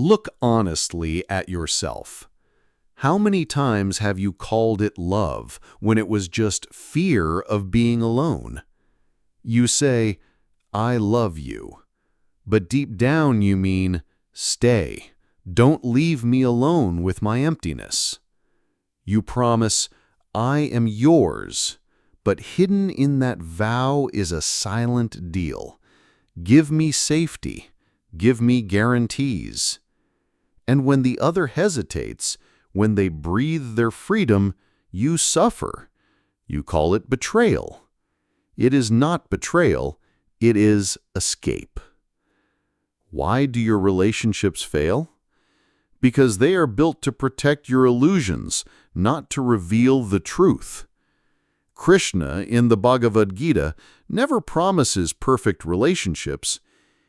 Look honestly at yourself. How many times have you called it love when it was just fear of being alone? You say, "I love you," but deep down you mean, "Stay. Don't leave me alone with my emptiness." You promise, "I am yours," but hidden in that vow is a silent deal. Give me safety. Give me guarantees. And when the other hesitates, when they breathe their freedom, you suffer. You call it betrayal. It is not betrayal, it is escape. Why do your relationships fail? Because they are built to protect your illusions, not to reveal the truth. Krishna, in the Bhagavad Gita, never promises perfect relationships.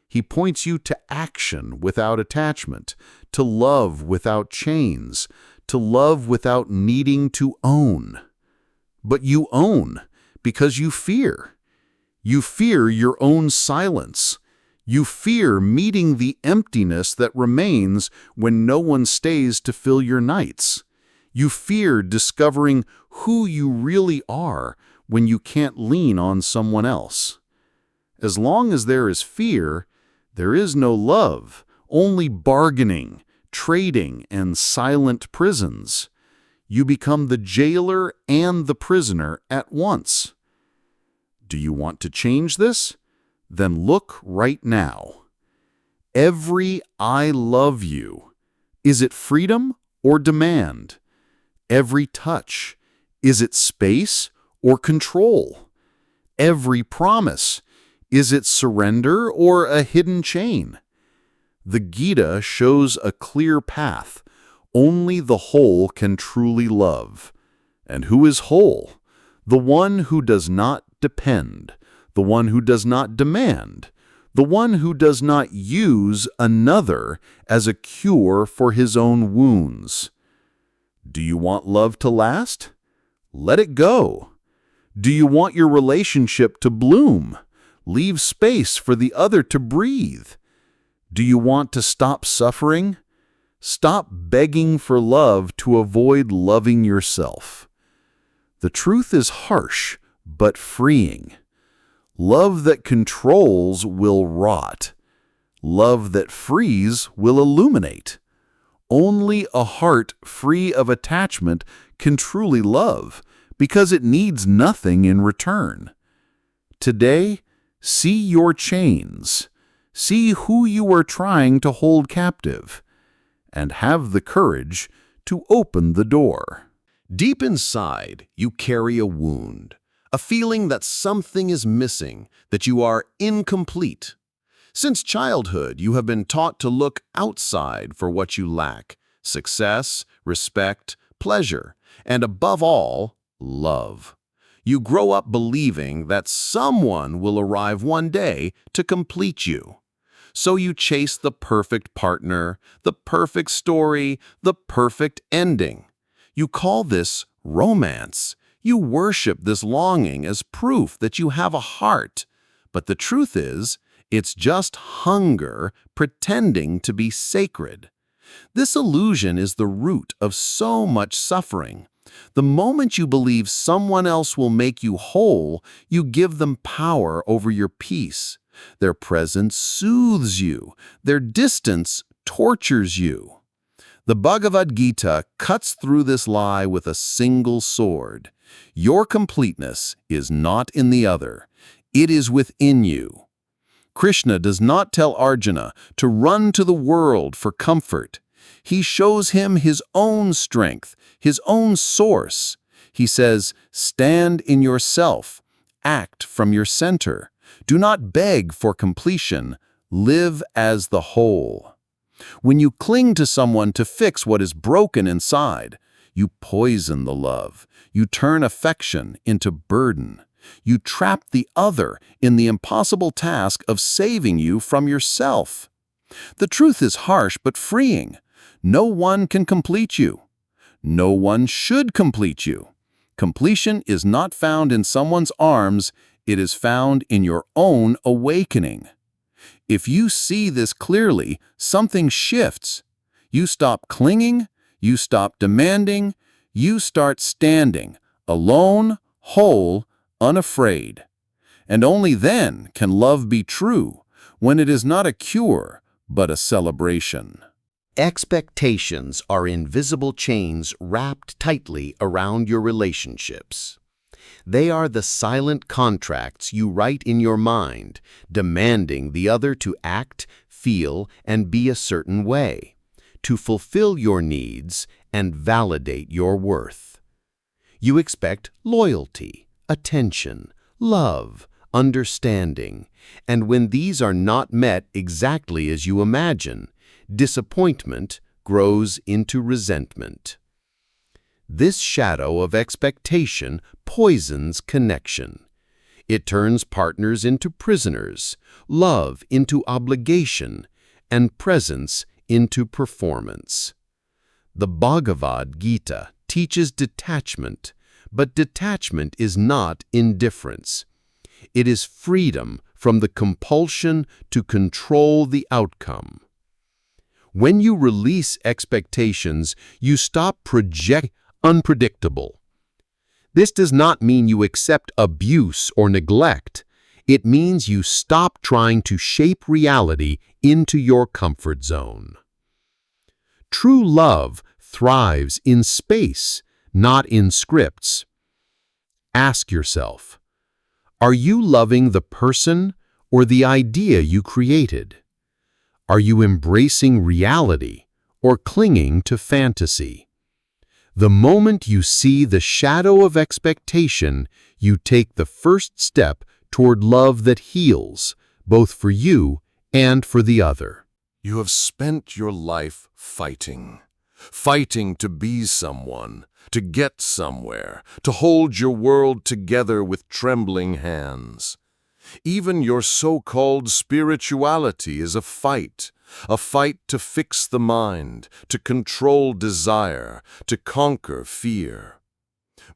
He points you to action without attachment, to love without chains, to love without needing to own. But you own because you fear. You fear your own silence. You fear meeting the emptiness that remains when no one stays to fill your nights. You fear discovering who you really are when you can't lean on someone else. As long as there is fear, there is no love, only bargaining, trading, and silent prisons. You become the jailer and the prisoner at once. Do you want to change this? Then look right now. Every "I love you," is it freedom or demand? Every touch, is it space or control? Every promise, is it surrender or a hidden chain? The Gita shows a clear path. Only the whole can truly love. And who is whole? The one who does not depend, the one who does not demand, the one who does not use another as a cure for his own wounds. Do you want love to last? Let it go. Do you want your relationship to bloom? Leave space for the other to breathe. Do you want to stop suffering? Stop begging for love to avoid loving yourself. The truth is harsh, but freeing. Love that controls will rot. Love that frees will illuminate. Only a heart free of attachment can truly love, because it needs nothing in return. Today, see your chains. See who you are trying to hold captive, and have the courage to open the door. Deep inside, you carry a wound, a feeling that something is missing, that you are incomplete. Since childhood, you have been taught to look outside for what you lack: success, respect, pleasure, and above all, love. You grow up believing that someone will arrive one day to complete you. So you chase the perfect partner, the perfect story, the perfect ending. You call this romance. You worship this longing as proof that you have a heart. But the truth is, it's just hunger pretending to be sacred. This illusion is the root of so much suffering. The moment you believe someone else will make you whole, you give them power over your peace. Their presence soothes you. Their distance tortures you. The Bhagavad Gita cuts through this lie with a single sword. Your completeness is not in the other. It is within you. Krishna does not tell Arjuna to run to the world for comfort. He shows him his own strength, his own source. He says, "Stand in yourself. Act from your center. Do not beg for completion. Live as the whole." When you cling to someone to fix what is broken inside, you poison the love. You turn affection into burden. You trap the other in the impossible task of saving you from yourself. The truth is harsh but freeing. No one can complete you. No one should complete you. Completion is not found in someone's arms. It is found in your own awakening. If you see this clearly, something shifts. You stop clinging, you stop demanding, you start standing, alone, whole, unafraid. And only then can love be true, when it is not a cure, but a celebration. Expectations are invisible chains wrapped tightly around your relationships. They are the silent contracts you write in your mind, demanding the other to act, feel, and be a certain way, to fulfill your needs and validate your worth. You expect loyalty, attention, love, understanding, and when these are not met exactly as you imagine, disappointment grows into resentment. This shadow of expectation poisons connection. It turns partners into prisoners, love into obligation, and presence into performance. The Bhagavad Gita teaches detachment, but detachment is not indifference. It is freedom from the compulsion to control the outcome. When you release expectations, you stop projecting unpredictable. This does not mean you accept abuse or neglect. It means you stop trying to shape reality into your comfort zone. True love thrives in space, not in scripts. Ask yourself, are you loving the person or the idea you created? Are you embracing reality or clinging to fantasy? The moment you see the shadow of expectation, you take the first step toward love that heals, both for you and for the other. You have spent your life fighting to be someone, to get somewhere, to hold your world together with trembling hands. Even your so-called spirituality is a fight to fix the mind, to control desire, to conquer fear.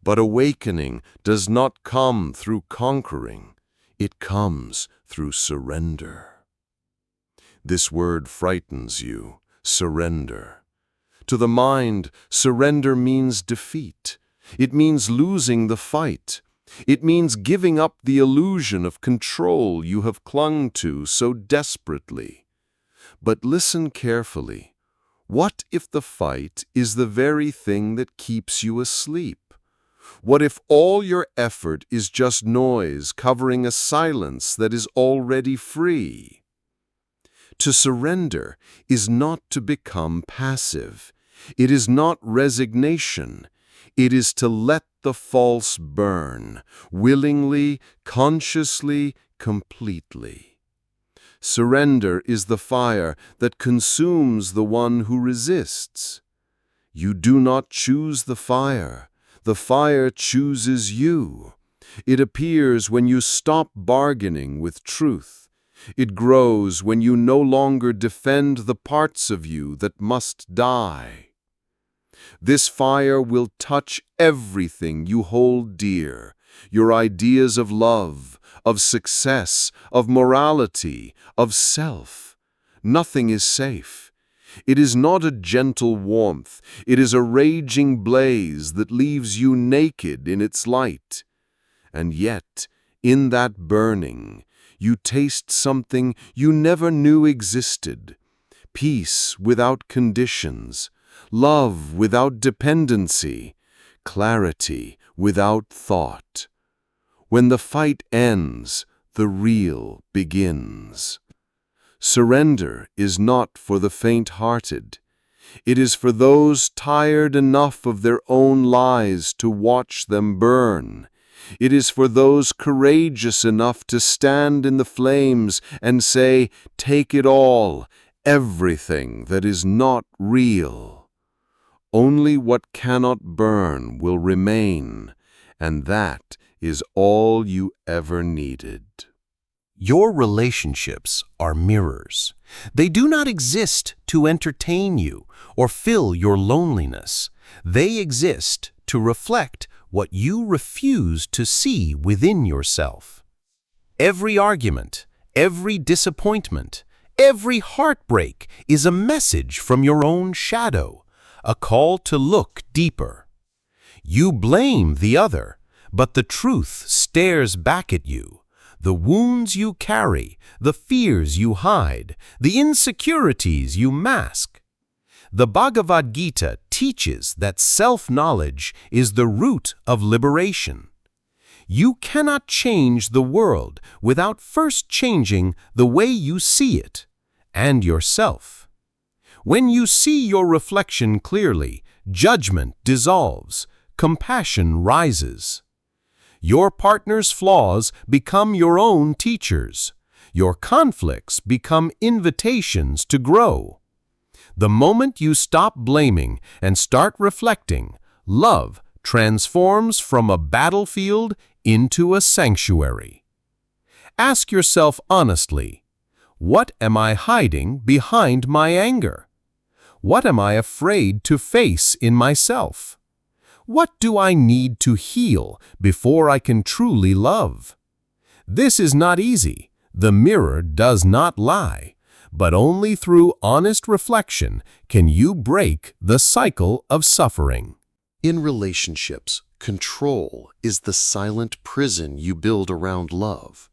But awakening does not come through conquering. It comes through surrender. This word frightens you, surrender. To the mind, surrender means defeat. It means losing the fight. It means giving up the illusion of control you have clung to so desperately. But listen carefully. What if the fight is the very thing that keeps you asleep? What if all your effort is just noise covering a silence that is already free? To surrender is not to become passive. It is not resignation. It is to let the false burn, willingly, consciously, completely. Surrender is the fire that consumes the one who resists. You do not choose the fire chooses you. It appears when you stop bargaining with truth. It grows when you no longer defend the parts of you that must die. This fire will touch everything you hold dear, your ideas of love, of success, of morality, of self. Nothing is safe. It is not a gentle warmth. It is a raging blaze that leaves you naked in its light. And yet, in that burning, you taste something you never knew existed. Peace without conditions, love without dependency, clarity without thought. When the fight ends, the real begins. Surrender is not for the faint-hearted. It is for those tired enough of their own lies to watch them burn. It is for those courageous enough to stand in the flames and say, "Take it all, everything that is not real." Only what cannot burn will remain, and that is all you ever needed. Your relationships are mirrors. They do not exist to entertain you or fill your loneliness. They exist to reflect what you refuse to see within yourself. Every argument, Every disappointment, every heartbreak is a message from your own shadow, a call to look deeper. You blame the other, but the truth stares back at you. The wounds you carry, the fears you hide, the insecurities you mask. The Bhagavad Gita teaches that self-knowledge is the root of liberation. You cannot change the world without first changing the way you see it and yourself. When you see your reflection clearly, judgment dissolves, compassion rises. Your partner's flaws become your own teachers. Your conflicts become invitations to grow. The moment you stop blaming and start reflecting, love transforms from a battlefield into a sanctuary. Ask yourself honestly, what am I hiding behind my anger? What am I afraid to face in myself? What do I need to heal before I can truly love? This is not easy. The mirror does not lie. But only through honest reflection can you break the cycle of suffering. In relationships, control is the silent prison you build around love.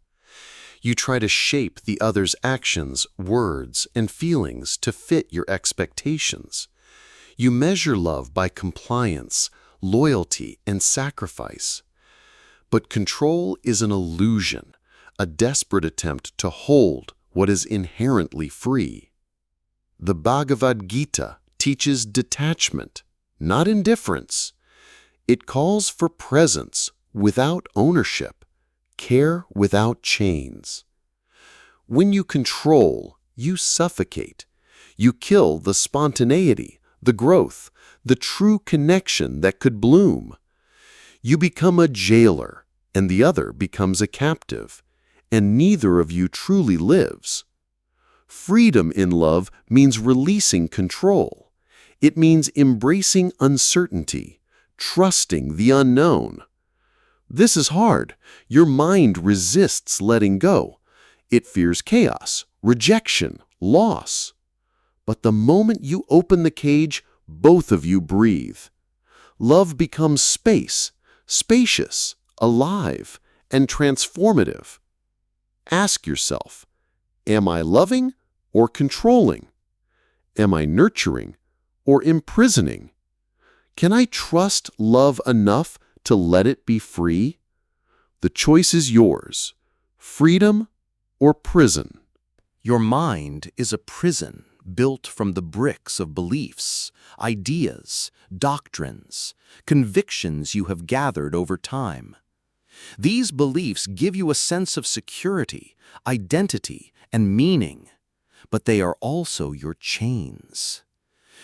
You try to shape the other's actions, words, and feelings to fit your expectations. You measure love by compliance, loyalty, and sacrifice. But control is an illusion, a desperate attempt to hold what is inherently free. The Bhagavad Gita teaches detachment, not indifference. It calls for presence without ownership, care without chains. When you control, you suffocate. You kill the spontaneity, the growth, the true connection that could bloom. You become a jailer, and the other becomes a captive, and neither of you truly lives. Freedom in love means releasing control. It means embracing uncertainty, trusting the unknown. This is hard. Your mind resists letting go. It fears chaos, rejection, loss. But the moment you open the cage, both of you breathe. Love becomes space, spacious, alive, and transformative. Ask yourself, am I loving or controlling? Am I nurturing or imprisoning? Can I trust love enough to let it be free? The choice is yours, freedom or prison. Your mind is a prison built from the bricks of beliefs, ideas, doctrines, convictions you have gathered over time. These beliefs give you a sense of security, identity, and meaning, but they are also your chains.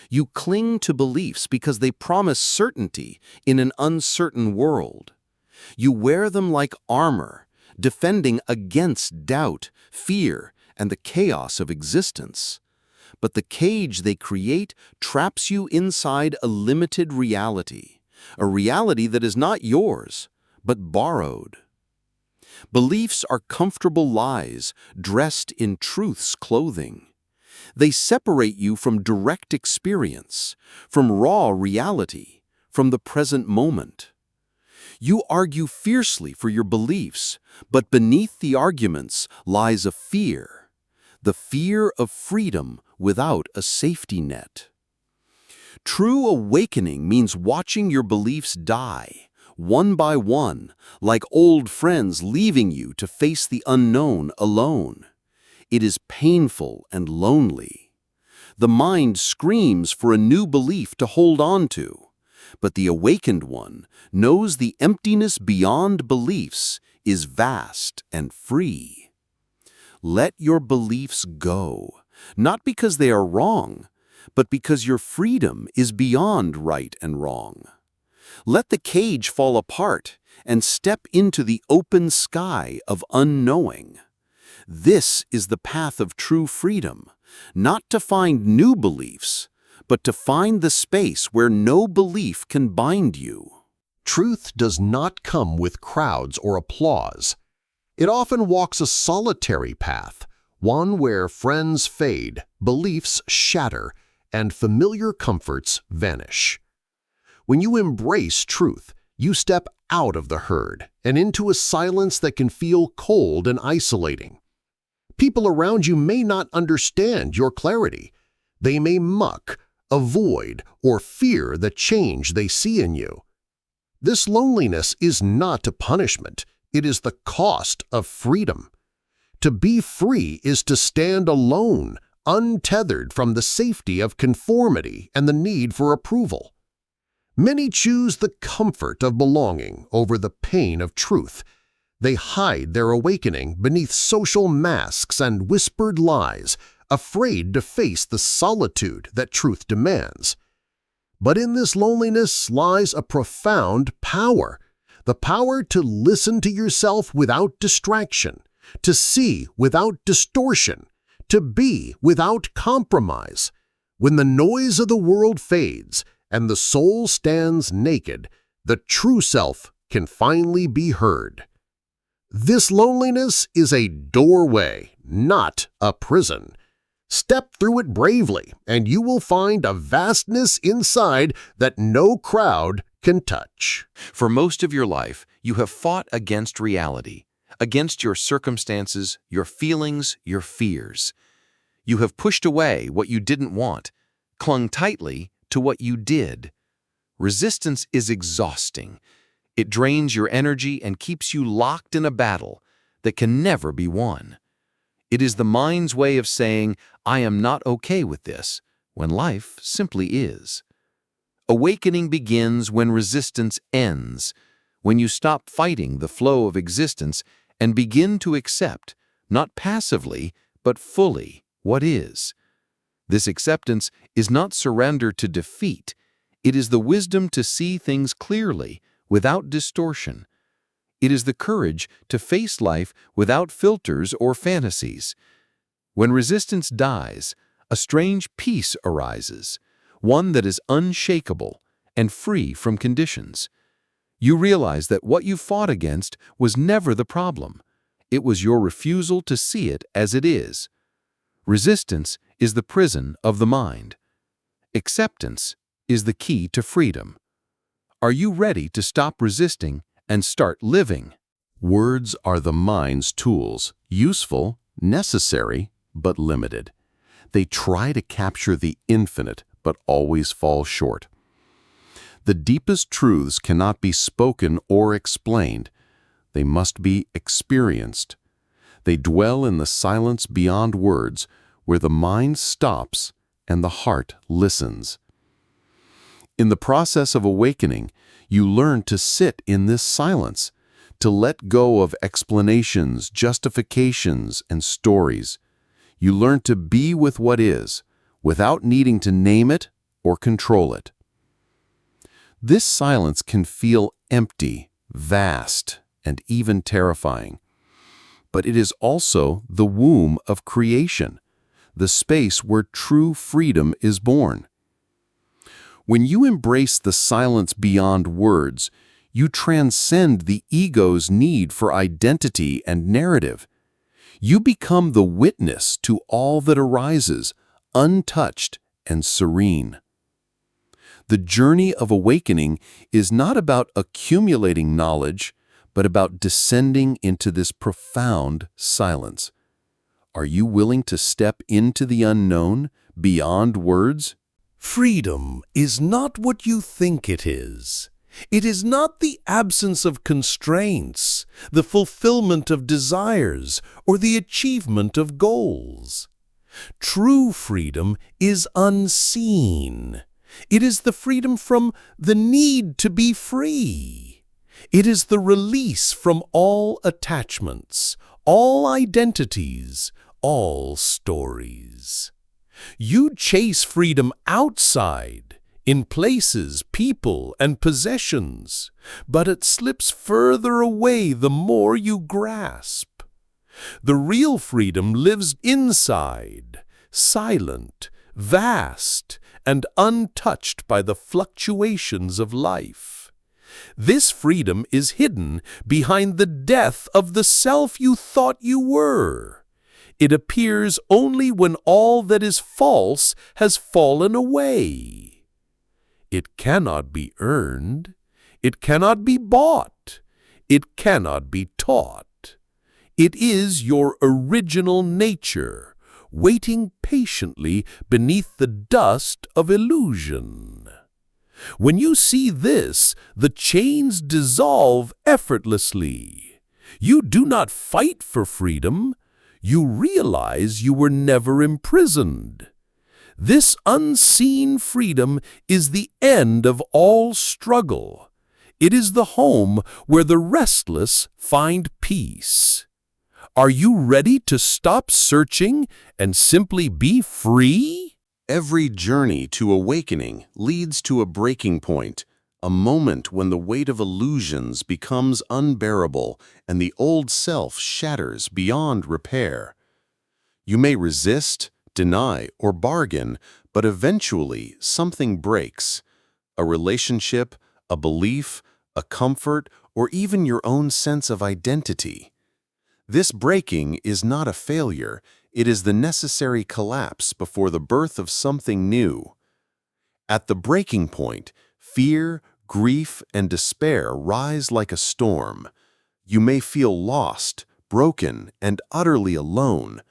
You cling to beliefs because they promise certainty in an uncertain world. You wear them like armor, defending against doubt, fear, and the chaos of existence. But the cage they create traps you inside a limited reality, a reality that is not yours, but borrowed. Beliefs are comfortable lies dressed in truth's clothing. They separate you from direct experience, from raw reality, from the present moment. You argue fiercely for your beliefs, but beneath the arguments lies a fear, the fear of freedom without a safety net. True awakening means watching your beliefs die, one by one, like old friends leaving you to face the unknown alone. It is painful and lonely. The mind screams for a new belief to hold on to, but the awakened one knows the emptiness beyond beliefs is vast and free. Let your beliefs go, not because they are wrong, but because your freedom is beyond right and wrong. Let the cage fall apart and step into the open sky of unknowing. This is the path of true freedom, not to find new beliefs, but to find the space where no belief can bind you. Truth does not come with crowds or applause. It often walks a solitary path, one where friends fade, beliefs shatter, and familiar comforts vanish. When you embrace truth, you step out of the herd and into a silence that can feel cold and isolating. People around you may not understand your clarity. They may mock, avoid, or fear the change they see in you. This loneliness is not a punishment. It is the cost of freedom. To be free is to stand alone, untethered from the safety of conformity and the need for approval. Many choose the comfort of belonging over the pain of truth. They hide their awakening beneath social masks and whispered lies, afraid to face the solitude that truth demands. But in this loneliness lies a profound power, the power to listen to yourself without distraction, to see without distortion, to be without compromise. When the noise of the world fades and the soul stands naked, the true self can finally be heard. This loneliness is a doorway, not a prison. Step through it bravely, and you will find a vastness inside that no crowd can touch. For most of your life, you have fought against reality, against your circumstances, your feelings, your fears. You have pushed away what you didn't want, clung tightly to what you did. Resistance is exhausting. It drains your energy and keeps you locked in a battle that can never be won. It is the mind's way of saying, I am not okay with this, when life simply is. Awakening begins when resistance ends, when you stop fighting the flow of existence and begin to accept, not passively, but fully, what is. This acceptance is not surrender to defeat. It is the wisdom to see things clearly, without distortion. It is the courage to face life without filters or fantasies. When resistance dies, a strange peace arises, one that is unshakable and free from conditions. You realize that what you fought against was never the problem. It was your refusal to see it as it is. Resistance is the prison of the mind. Acceptance is the key to freedom. Are you ready to stop resisting and start living? Words are the mind's tools, useful, necessary, but limited. They try to capture the infinite, but always fall short. The deepest truths cannot be spoken or explained. They must be experienced. They dwell in the silence beyond words, where the mind stops and the heart listens. In the process of awakening, you learn to sit in this silence, to let go of explanations, justifications, and stories. You learn to be with what is, without needing to name it or control it. This silence can feel empty, vast, and even terrifying. But it is also the womb of creation, the space where true freedom is born. When you embrace the silence beyond words, you transcend the ego's need for identity and narrative. You become the witness to all that arises, untouched and serene. The journey of awakening is not about accumulating knowledge, but about descending into this profound silence. Are you willing to step into the unknown, beyond words? Freedom is not what you think it is. It is not the absence of constraints, the fulfillment of desires, or the achievement of goals. True freedom is unseen. It is the freedom from the need to be free. It is the release from all attachments, all identities, all stories. You chase freedom outside, in places, people, and possessions, but it slips further away the more you grasp. The real freedom lives inside, silent, vast, and untouched by the fluctuations of life. This freedom is hidden behind the death of the self you thought you were. It appears only when all that is false has fallen away. It cannot be earned. It cannot be bought. It cannot be taught. It is your original nature, waiting patiently beneath the dust of illusion. When you see this, the chains dissolve effortlessly. You do not fight for freedom. You realize you were never imprisoned. This unseen freedom is the end of all struggle. It is the home where the restless find peace. Are you ready to stop searching and simply be free? Every journey to awakening leads to a breaking point, a moment when the weight of illusions becomes unbearable and the old self shatters beyond repair. You may resist, deny, or bargain, but eventually something breaks. A relationship, a belief, a comfort, or even your own sense of identity. This breaking is not a failure. It is the necessary collapse before the birth of something new. At the breaking point, fear, grief, and despair rise like a storm. You may feel lost, broken, and utterly alone.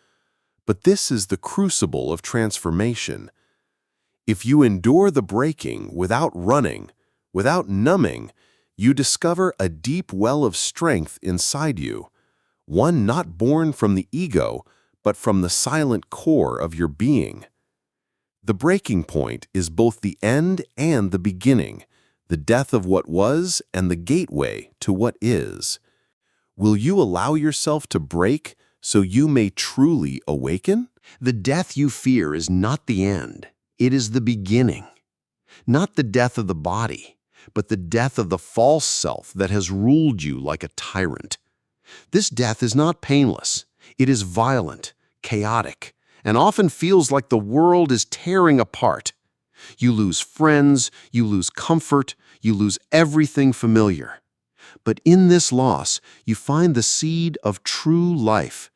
But this is the crucible of transformation. If you endure the breaking without running, without numbing, you discover a deep well of strength inside you, one not born from the ego, but from the silent core of your being. The breaking point is both the end and the beginning, the death of what was and the gateway to what is. Will you allow yourself to break so you may truly awaken? The death you fear is not the end. It is the beginning. Not the death of the body, but the death of the false self that has ruled you like a tyrant. This death is not painless. It is violent, chaotic, and often feels like the world is tearing apart. You lose friends, you lose comfort, you lose everything familiar. But in this loss, you find the seed of true life.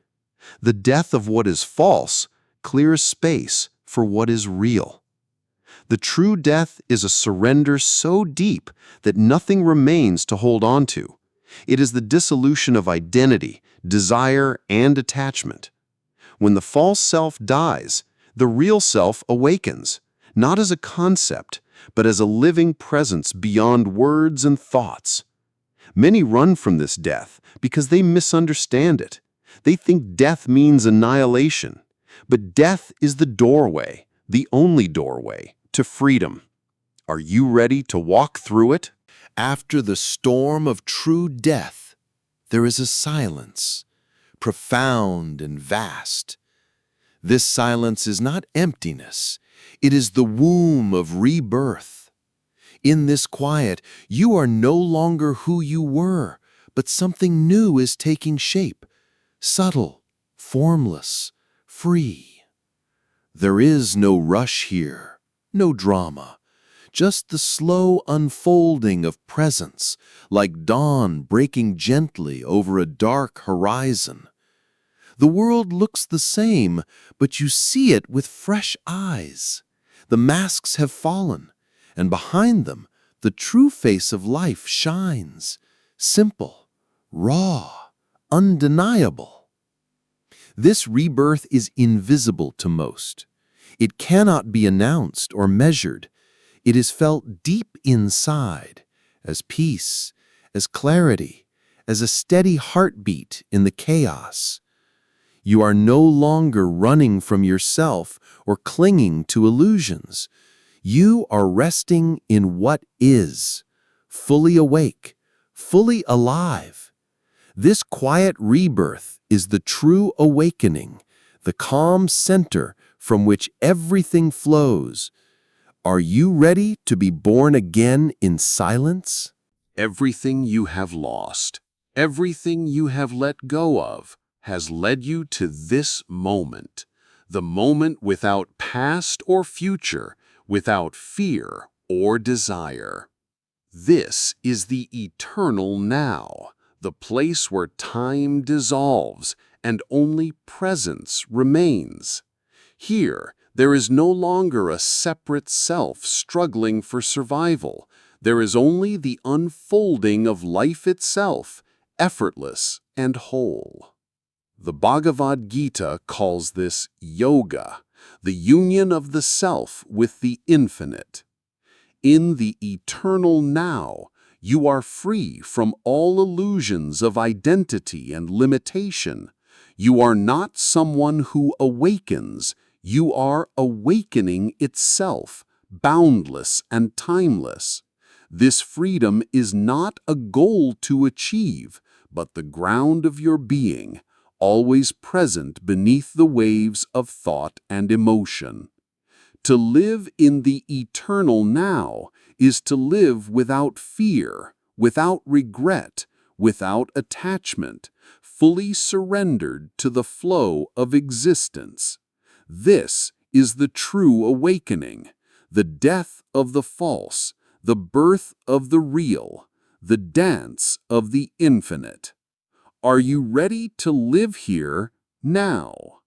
The death of what is false clears space for what is real. The true death is a surrender so deep that nothing remains to hold on to. It is the dissolution of identity, desire, and attachment. When the false self dies, the real self awakens, not as a concept, but as a living presence beyond words and thoughts. Many run from this death because they misunderstand it. They think death means annihilation, but death is the doorway, the only doorway, to freedom. Are you ready to walk through it? After the storm of true death, there is a silence, profound and vast. This silence is not emptiness. It is the womb of rebirth. In this quiet, you are no longer who you were, but something new is taking shape, subtle, formless, free. There is no rush here, no drama. Just the slow unfolding of presence, like dawn breaking gently over a dark horizon. The world looks the same, but you see it with fresh eyes. The masks have fallen, and behind them, the true face of life shines, simple, raw, undeniable. This rebirth is invisible to most. It cannot be announced or measured. It is felt deep inside, as peace, as clarity, as a steady heartbeat in the chaos. You are no longer running from yourself or clinging to illusions. You are resting in what is, fully awake, fully alive. This quiet rebirth is the true awakening, the calm center from which everything flows. Are you ready to be born again in silence? Everything you have lost, everything you have let go of, has led you to this moment, the moment without past or future, without fear or desire. This is the eternal now, the place where time dissolves and only presence remains. Here, there is no longer a separate self struggling for survival. There is only the unfolding of life itself, effortless and whole. The Bhagavad Gita calls this yoga, the union of the self with the infinite. In the eternal now, you are free from all illusions of identity and limitation. You are not someone who awakens. You are awakening itself, boundless and timeless. This freedom is not a goal to achieve, but the ground of your being, always present beneath the waves of thought and emotion. To live in the eternal now is to live without fear, without regret, without attachment, fully surrendered to the flow of existence. This is the true awakening, the death of the false, the birth of the real, the dance of the infinite. Are you ready to live here now?